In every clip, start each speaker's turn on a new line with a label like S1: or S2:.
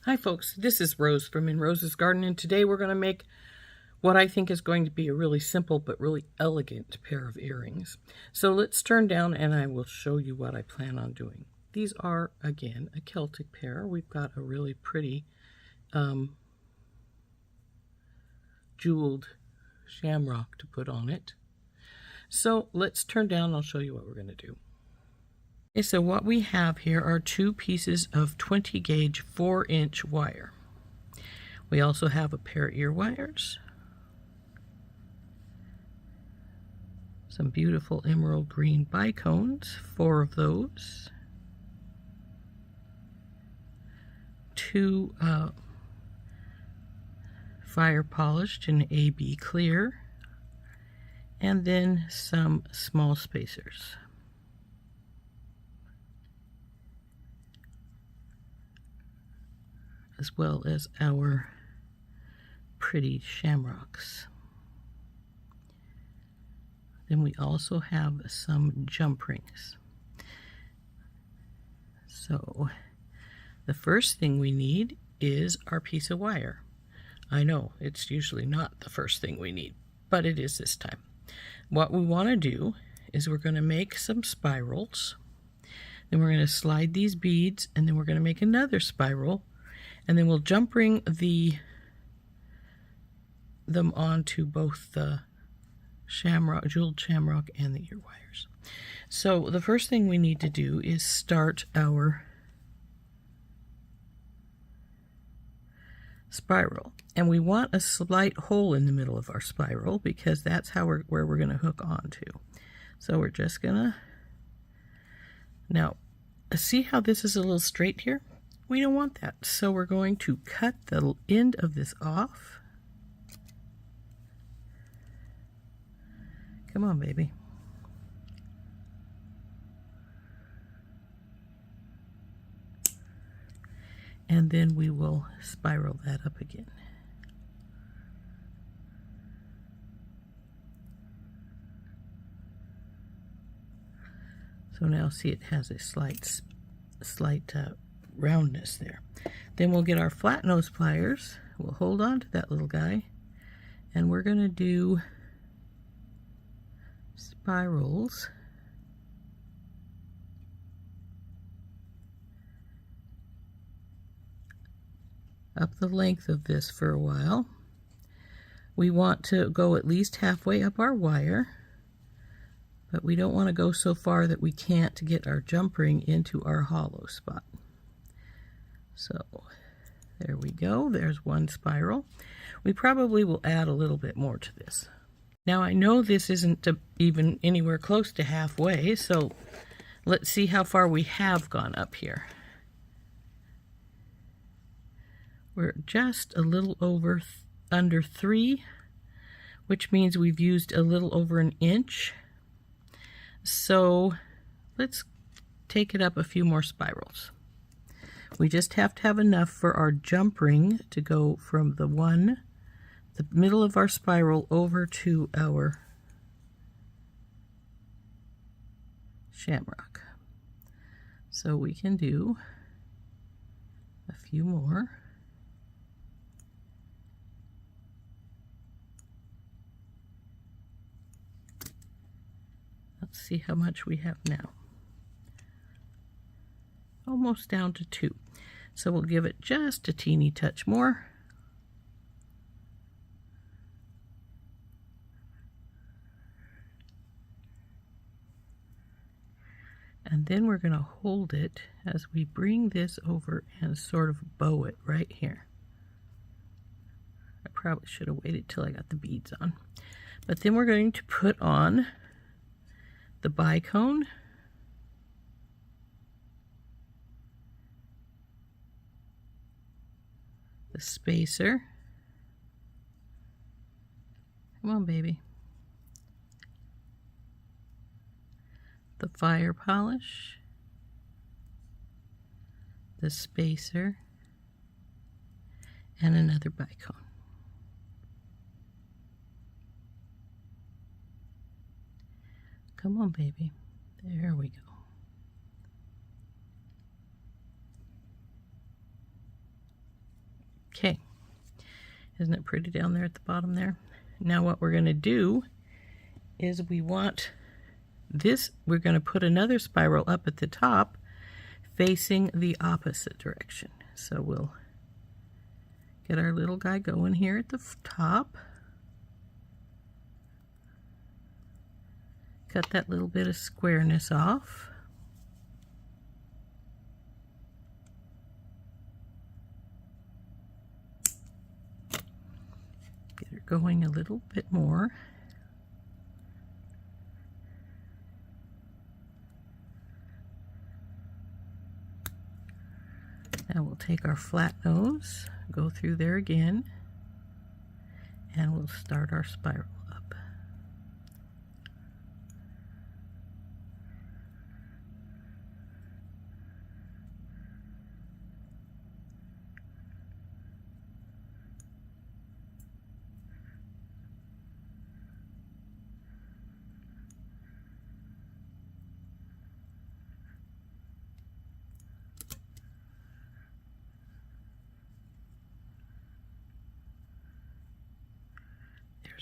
S1: Hi folks, this is Rose from In Rose's Garden, and today we're going to make what I think is going to be a really simple but really elegant pair of earrings. So let's turn down and I will show you what I plan on doing. These are, again, a Celtic pair. We've got a really pretty jeweled shamrock to put on it. So let's turn down and I'll show you what we're going to do. Okay, so what we have here are two pieces of 20 gauge 4-inch wire. We also have a pair of ear wires, some beautiful emerald green bicones, 4 of those, 2 fire polished in AB clear, and then some small spacers. As well as our pretty shamrocks. Then we also have some jump rings. So the first thing we need is our piece of wire. I know it's usually not the first thing we need, but it is this time. What we want to do is we're going to make some spirals. Then we're going to slide these beads, and then we're going to make another spiral. And then we'll jump ring them onto both the shamrock, jeweled shamrock, and the ear wires. So the first thing we need to do is start our spiral. And we want a slight hole in the middle of our spiral because that's where we're going to hook onto. So we're just going to... Now, see how this is a little straight here? We don't want that, so we're going to cut the end of this off. Come on, baby. And then we will spiral that up again. So now see, it has a slight roundness there. Then we'll get our flat nose pliers. We'll hold on to that little guy, and we're going to do spirals up the length of this for a while. We want to go at least halfway up our wire, but we don't want to go so far that we can't get our jump ring into our hollow spot. So there we go. There's one spiral. We probably will add a little bit more to this. Now I know this isn't even anywhere close to halfway, so let's see how far we have gone up here. We're just a little over under 3, which means we've used a little over an inch. So let's take it up a few more spirals. We just have to have enough for our jump ring to go from the middle of our spiral over to our shamrock. So we can do a few more. Let's see how much we have now. Almost down to 2. So we'll give it just a teeny touch more. And then we're going to hold it as we bring this over and sort of bow it right here. I probably should have waited till I got the beads on. But then we're going to put on the bicone, the spacer. Come on, baby. The fire polish, the spacer, and another bicone. Come on, baby. There we go. Okay, isn't it pretty down there at the bottom there? Now what we're going to do is we want this, we're going to put another spiral up at the top facing the opposite direction. So we'll get our little guy going here at the top. Cut that little bit of squareness off. Get her going a little bit more. Now we'll take our flat nose, go through there again, and we'll start our spiral up.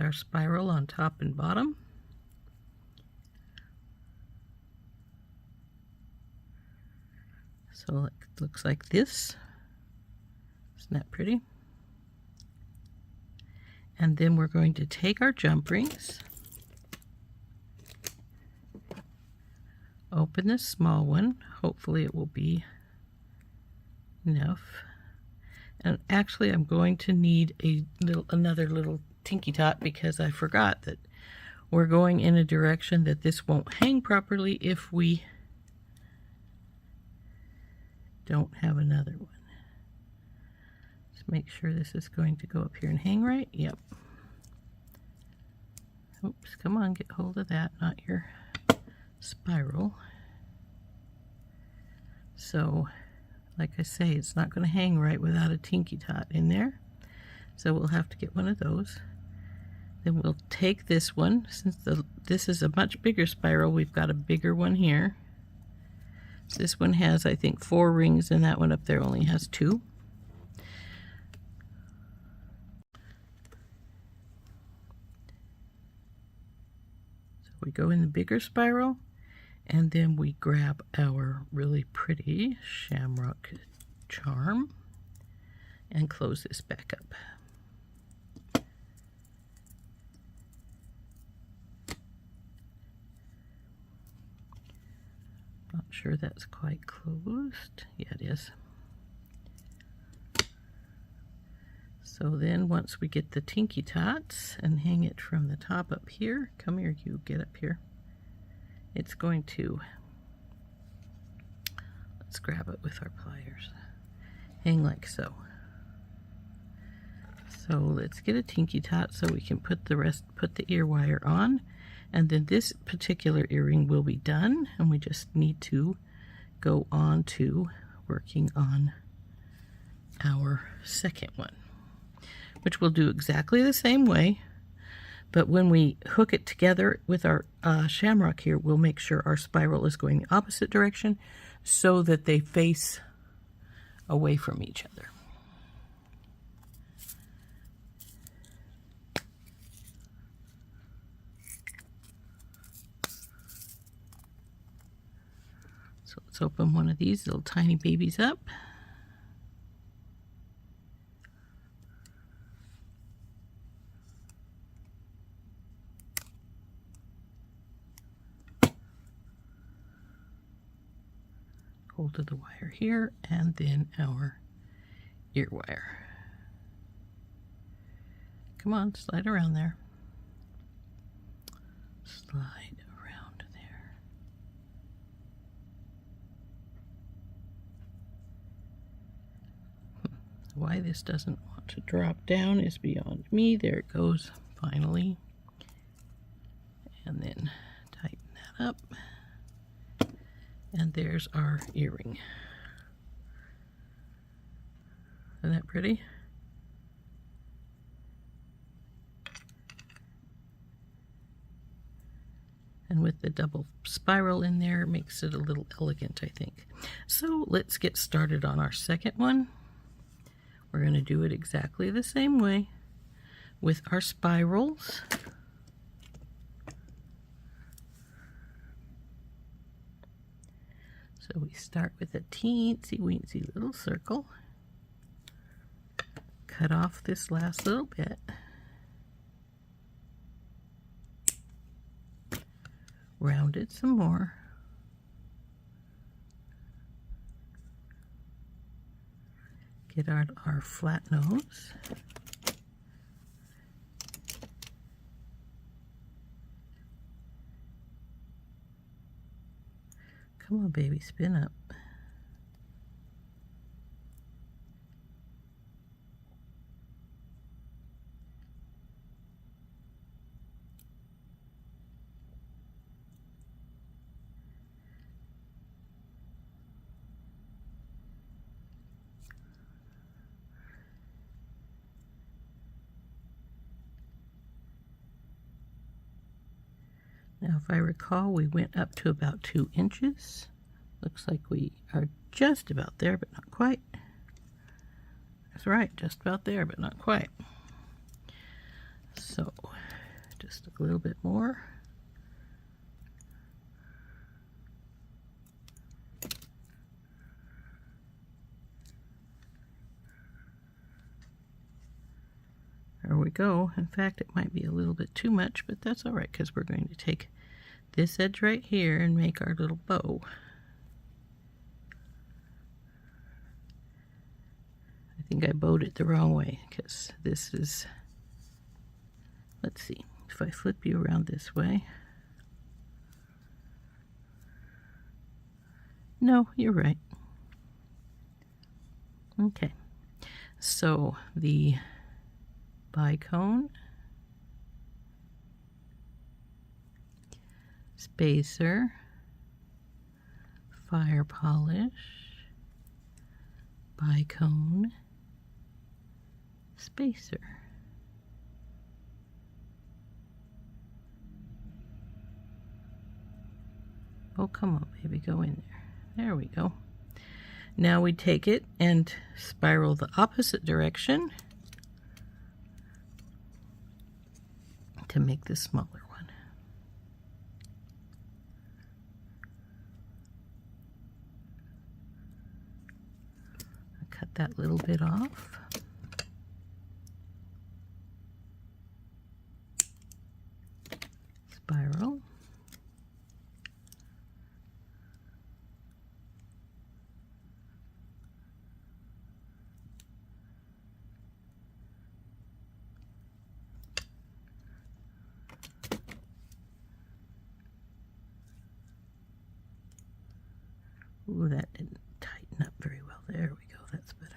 S1: Our spiral on top and bottom. So it looks like this. Isn't that pretty? And then we're going to take our jump rings, open this small one. Hopefully it will be enough. And actually I'm going to need another little Tinky Tot, because I forgot that we're going in a direction that this won't hang properly if we don't have another one. Let's make sure this is going to go up here and hang right. Yep. Oops, come on, get hold of that, not your spiral. So, like I say, it's not going to hang right without a Tinky Tot in there. So we'll have to get one of those. Then we'll take this one, since this is a much bigger spiral, we've got a bigger one here. This one has, I think, 4 rings, and that one up there only has 2. So we go in the bigger spiral, and then we grab our really pretty shamrock charm and close this back up. Not sure that's quite closed. Yeah, it is. So then once we get the Tinky Tots and hang it from the top up here, come here, you get up here. It's going to, let's grab it with our pliers. Hang like so. So let's get a Tinky Tot so we can put the ear wire on. And then this particular earring will be done, and we just need to go on to working on our second one, which we'll do exactly the same way, but when we hook it together with our shamrock here, we'll make sure our spiral is going the opposite direction so that they face away from each other. So let's open one of these little tiny babies up. Hold of the wire here, and then our ear wire. Come on, slide around there. Slide around there. Why this doesn't want to drop down is beyond me. There it goes, finally. And then tighten that up. And there's our earring. Isn't that pretty? And with the double spiral in there, it makes it a little elegant, I think. So let's get started on our second one. We're going to do it exactly the same way with our spirals. So we start with a teensy weensy little circle, cut off this last little bit, round it some more, get our flat nose, come on baby, spin up. Now, if I recall, we went up to about 2 inches. Looks like we are just about there, but not quite. That's right, just about there, but not quite. So, just a little bit more. There we go. In fact, it might be a little bit too much, but that's all right because we're going to take this edge right here and make our little bow. I think I bowed it the wrong way because this is, let's see, if I flip you around this way. No, you're right. Okay, so the bicone, spacer, fire polish, bicone, spacer. Oh, come on, baby, go in there. There we go. Now we take it and spiral the opposite direction to make the smaller one. I cut that little bit off. Spiral. Ooh, that didn't tighten up very well. There we go, that's better.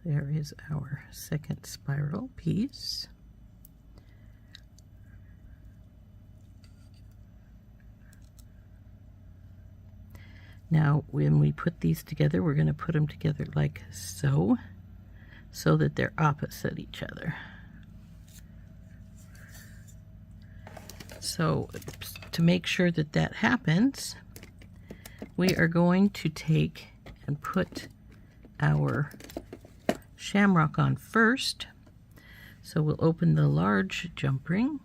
S1: There is our second spiral piece. Now, when we put these together, we're going to put them together like so, so that they're opposite each other. So, to make sure that that happens, we are going to take and put our shamrock on first. So we'll open the large jump ring.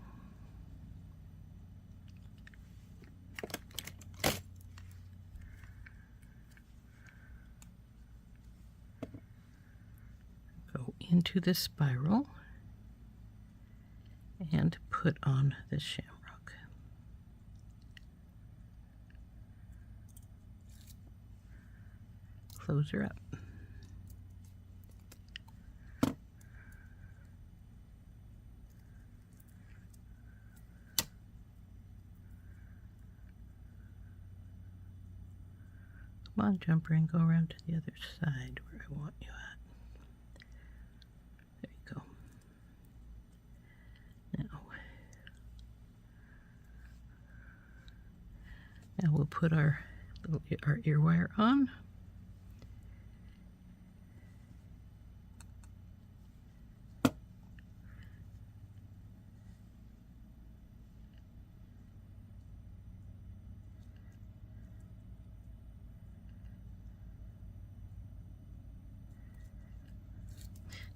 S1: Go into the spiral and put on the shamrock. Close her up. Come on, jump ring, go around to the other side where I want you at. There you go. Now, Now we'll put our ear wire on.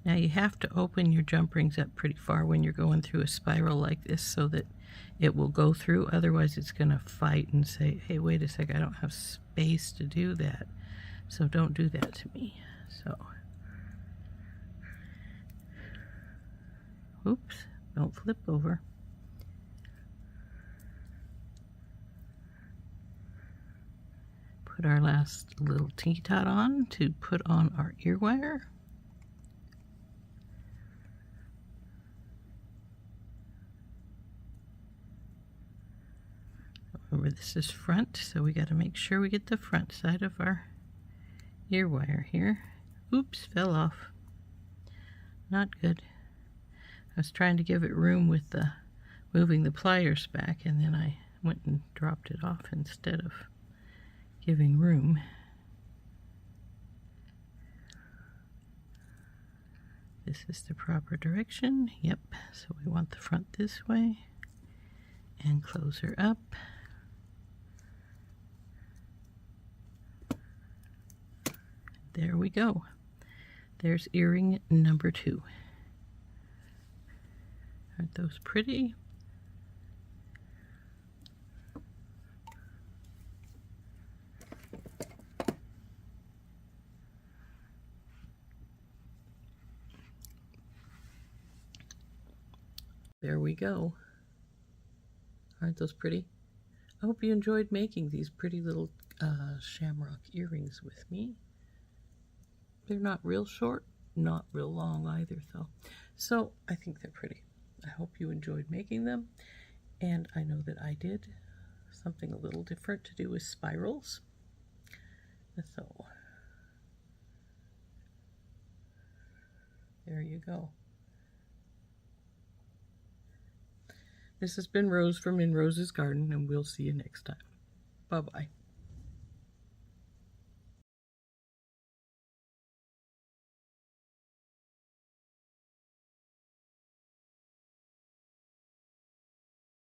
S1: Now you have to open your jump rings up pretty far when you're going through a spiral like this so that it will go through. Otherwise it's going to fight and say, hey, wait a sec, I don't have space to do that. So don't do that to me. So, oops, don't flip over. Put our last little T-tot on to put on our ear wire. Remember, this is front, so we got to make sure we get the front side of our ear wire here. Oops, fell off. Not good. I was trying to give it room with the moving the pliers back, and then I went and dropped it off instead of giving room. This is the proper direction. Yep, so we want the front this way and close her up. There we go. There's earring number 2. Aren't those pretty? There we go. Aren't those pretty? I hope you enjoyed making these pretty little shamrock earrings with me. They're not real short, not real long either though. So I think they're pretty. I hope you enjoyed making them, and I know that I did. Something a little different to do with spirals. So there you go. This has been Rose from In Rose's Garden, and we'll see you next time. Bye-bye.